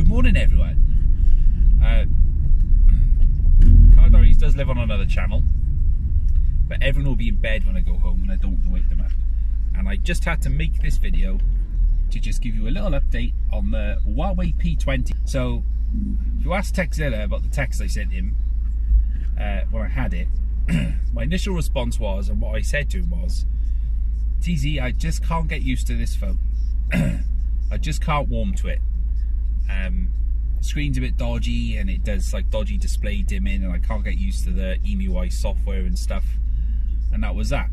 Good morning, everyone. Car Diaries does live on another channel, but everyone will be in bed when I go home and I don't want to wake them up. And I just had to make this video to just give you a little update on the Huawei P20. So, if you ask Techzilla about the text I sent him when I had it, my initial response was, and what I said to him was, TZ, I just can't get used to this phone. I just can't warm to it. Screen's a bit dodgy and it does like dodgy display dimming, and I can't get used to the EMUI software and stuff. And that was that.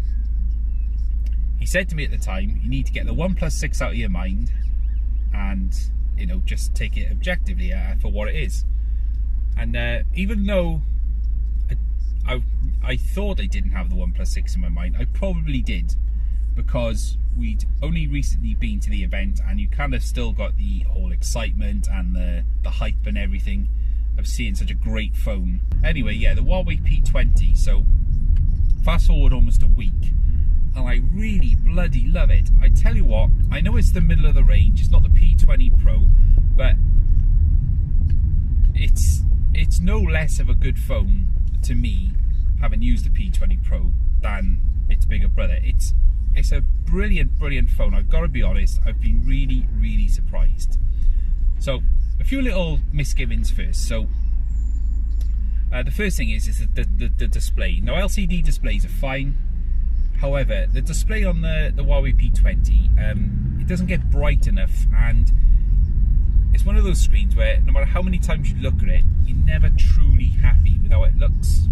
He said to me at the time, you need to get the OnePlus 6 out of your mind and, you know, just take it objectively for what it is. And even though I thought I didn't have the OnePlus 6 in my mind, I probably did, because we'd only recently been to the event and you kind of still got the whole excitement and the hype and everything of seeing such a great phone. Anyway, yeah, the Huawei P20. So fast forward almost a week and I really bloody love it. I tell you what, I know it's the middle of the range, it's not the P20 Pro, but it's no less of a good phone to me, having used the P20 Pro, than its bigger brother. It's a brilliant phone. I've got to be honest, I've been really surprised. So a few little misgivings first. So the first thing is the display. Now LCD displays are fine, however the display on the Huawei P20, it doesn't get bright enough, and it's one of those screens where no matter how many times you look at it, you're never truly happy with how it looks.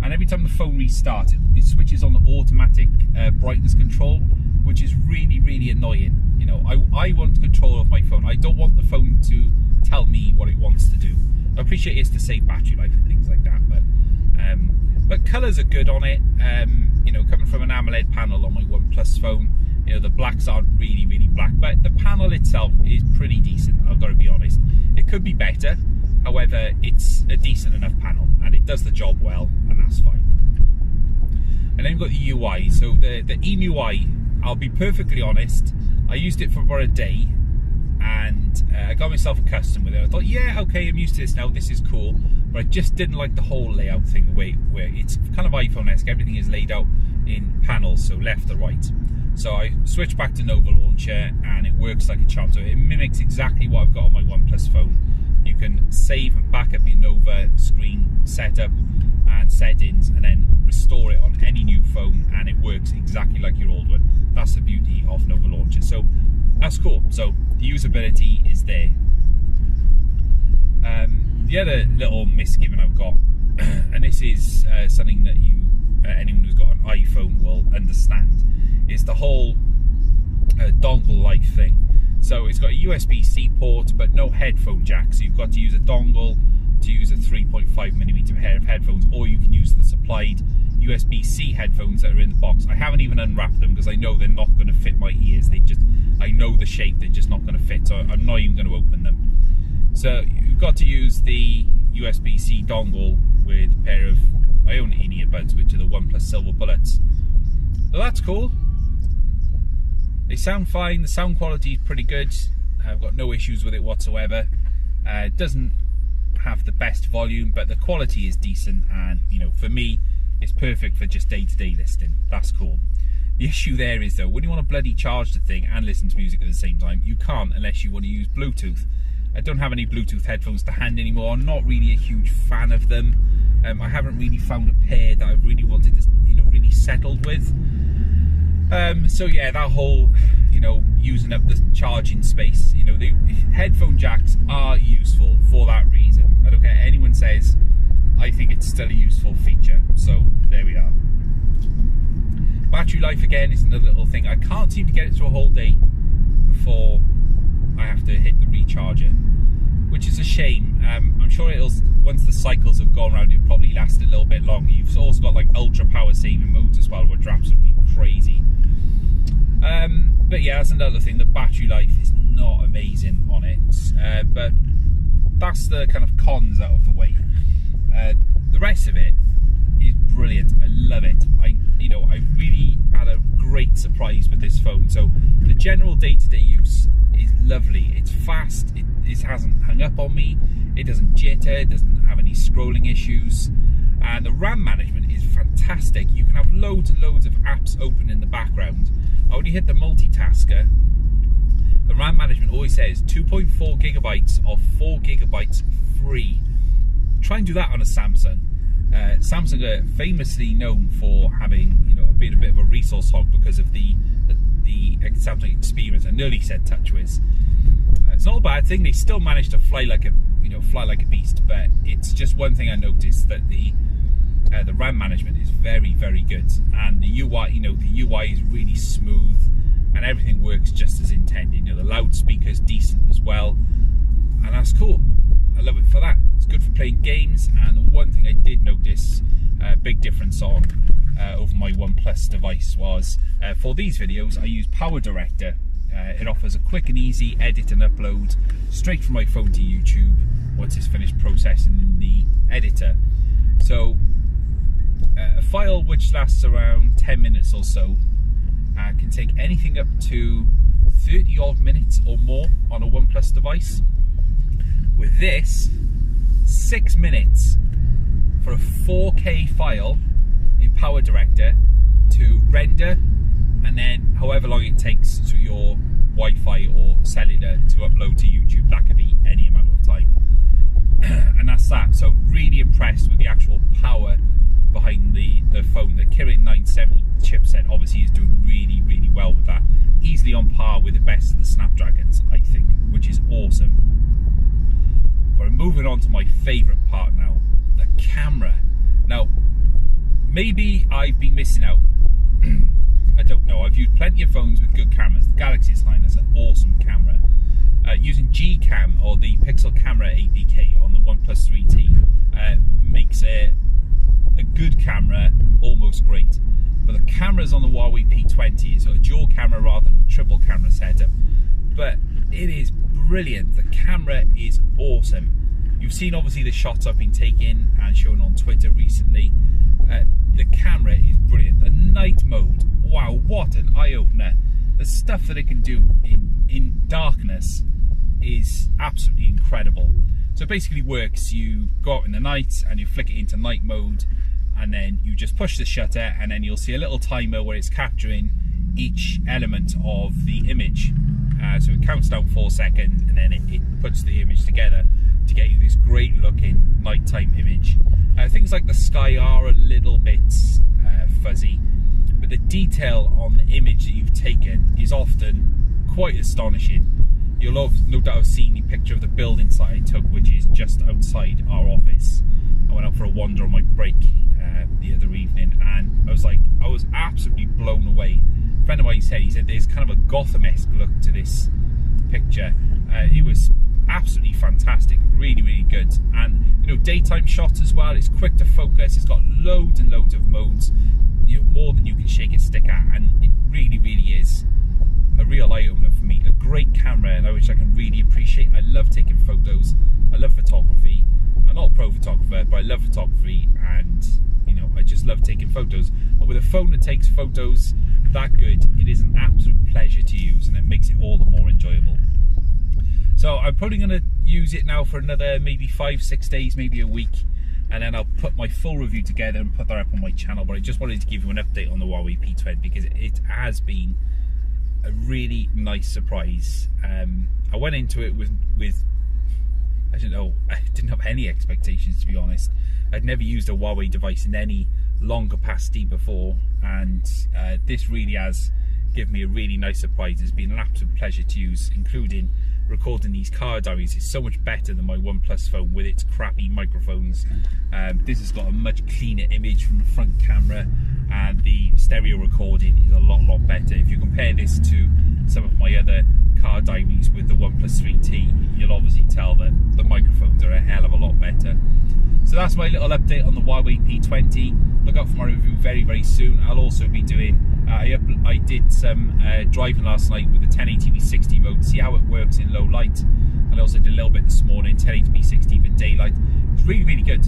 And every time the phone restarts, it switches on the automatic brightness control, which is really annoying. You know, I want control of my phone. I don't want the phone to tell me what it wants to do. I appreciate it's to save battery life and things like that, but colours are good on it. You know, coming from an AMOLED panel on my OnePlus phone, you know, the blacks aren't really black, but the panel itself is pretty decent, I've got to be honest. It could be better, however, it's a decent enough panel and it does the job well, and that's fine. And then we've got the UI. So the EMUI, I'll be perfectly honest, I used it for about a day and I got myself accustomed with it. I thought, yeah, okay, I'm used to this now, this is cool, but I just didn't like the whole layout thing, the way where it's kind of iPhone-esque, everything is laid out in panels, so left to right. So I switched back to Nova Launcher and it works like a charm. So it mimics exactly what I've got on my OnePlus phone. You can save and back up your Nova screen setup and settings and then restore it on any new phone, and it works exactly like your old one. That's the beauty of Nova Launcher. So that's cool. So the usability is there. The other little misgiving I've got, and this is something that anyone who's got an iPhone will understand, is the whole dongle life thing. So it's got a USB-C port, but no headphone jack. So you've got to use a dongle to use a 3.5mm pair of headphones, or you can use the supplied USB-C headphones that are in the box. I haven't even unwrapped them because I know they're not going to fit my ears. I know the shape, they're just not going to fit, so I'm not even going to open them. So you've got to use the USB-C dongle with a pair of my own earbuds, which are the OnePlus Silver Bullets. So that's cool. They sound fine, the sound quality is pretty good. I've got no issues with it whatsoever. It doesn't have the best volume, but the quality is decent, and you know, for me, it's perfect for just day-to-day listening. That's cool. The issue there is though, when you want to bloody charge the thing and listen to music at the same time, you can't unless you want to use Bluetooth. I don't have any Bluetooth headphones to hand anymore. I'm not really a huge fan of them. I haven't really found a pair that I've really wanted to, you know, really settled with. So yeah, that whole, you know, using up the charging space, you know, the headphone jacks are useful for that reason. I don't care what anyone says, I think it's still a useful feature. So there we are. Battery life again is another little thing. I can't seem to get it through a whole day before I have to hit the recharger, which is a shame. I'm sure it'll, once the cycles have gone around, it'll probably last a little bit longer. You've also got like ultra power saving modes as well, which are absolutely crazy. But yeah, that's another thing. The battery life is not amazing on it, but that's the kind of cons out of the way. The rest of it is brilliant. I love it. I really great surprise with this phone. So the general day-to-day use is lovely. It's fast, it hasn't hung up on me, it doesn't jitter, it doesn't have any scrolling issues, and the RAM management is fantastic. You can have loads and loads of apps open in the background. I already hit the multitasker. The RAM management always says 2.4 gigabytes of 4 gigabytes free. Try and do that on a Samsung. Samsung are famously known for having, you know, a bit of a resource hog because of the Samsung experience. I nearly said TouchWiz. It's not a bad thing. They still manage to fly like a beast. But it's just one thing I noticed, that the RAM management is very, very good, and the UI, the UI is really smooth, and everything works just as intended. The loudspeaker's decent as well, and that's cool. I love it for that. It's good for playing games. And the one thing I did notice a big difference on over my OnePlus device was for these videos I use Power Director. It offers a quick and easy edit and upload straight from my phone to YouTube once it's finished processing in the editor. So a file which lasts around 10 minutes or so can take anything up to 30 odd minutes or more on a OnePlus device. With this, 6 minutes for a 4K file in Power Director to render, and then however long it takes to your Wi-Fi or cellular to upload to YouTube. That could be any amount of time. And that's that. So really impressed with the actual power behind the phone. The Kirin 970 chipset obviously is doing really, really well with that. Easily on par with the best of the Snapdragons, I think, which is awesome. But I'm moving on to my favourite part now, the camera. Now, maybe I've been missing out. I don't know. I've used plenty of phones with good cameras. The Galaxy S9 has an awesome camera. Using Gcam, or the Pixel Camera APK on the OnePlus 3T, makes a good camera almost great. But the cameras on the Huawei P20 is a dual camera rather than triple camera setup. But it is brilliant. The camera is awesome. You've seen obviously the shots I've been taking and shown on Twitter recently. The camera is brilliant. The night mode, wow, what an eye-opener. The stuff that it can do in darkness is absolutely incredible. So it basically works, you go out in the night and you flick it into night mode, and then you just push the shutter, and then you'll see a little timer where it's capturing each element of the image. So it counts down 4 seconds, and then it puts the image together to get you this great looking nighttime image. Things like the sky are a little bit fuzzy, but the detail on the image that you've taken is often quite astonishing. You'll no doubt have seen the picture of the building site I took, which is just outside our office. I went out for a wander on my break the other evening, and I was absolutely blown away. A friend of mine said, there's kind of a Gotham-esque look to this picture. It was absolutely fantastic, really, really good. And daytime shots as well. It's quick to focus. It's got loads and loads of modes, more than you can shake a stick at, and it really, really is a real eye-opener for me. A great camera, which I can really appreciate. I love taking photos. I love photography. I'm not a pro photographer, but I love photography, and I just love taking photos. And with a phone that takes photos that good, it is an absolute pleasure to use, and it makes it all the more enjoyable. So I'm probably going to use it now for another maybe 5-6 days, maybe a week, and then I'll put my full review together and put that up on my channel. But I just wanted to give you an update on the Huawei P20 because it has been a really nice surprise. I went into it with I don't know, I didn't have any expectations, to be honest. I'd never used a Huawei device in any long capacity before, and this really has given me a really nice surprise. It's been an absolute pleasure to use, including recording these car diaries. It's so much better than my OnePlus phone with its crappy microphones. This has got a much cleaner image from the front camera, and the stereo recording is a lot better. If you compare this to some of my other car diaries with the OnePlus 3T, you'll obviously tell that the microphones are a hell of a lot better. So that's my little update on the Huawei P20. Look out for my review very, very soon. I'll also be doing, I did some driving last night with the 1080p 60 mode to see how it works in low light. And I also did a little bit this morning, 1080p 60 for daylight. It's really, really good.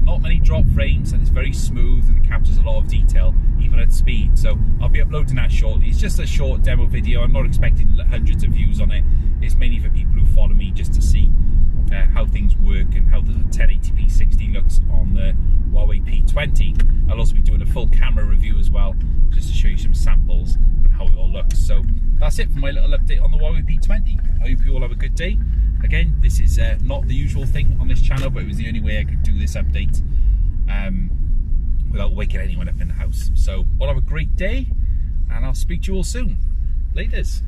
Not many drop frames, and it's very smooth, and it captures a lot of detail even at speed. So I'll be uploading that shortly. It's just a short demo video. I'm not expecting hundreds of views on it. It's mainly for people P20. I'll also be doing a full camera review as well, just to show you some samples and how it all looks. So that's it for my little update on the Huawei P20. I hope you all have a good day. Again, this is not the usual thing on this channel, but it was the only way I could do this update without waking anyone up in the house. So, well, have a great day, and I'll speak to you all soon. Laters.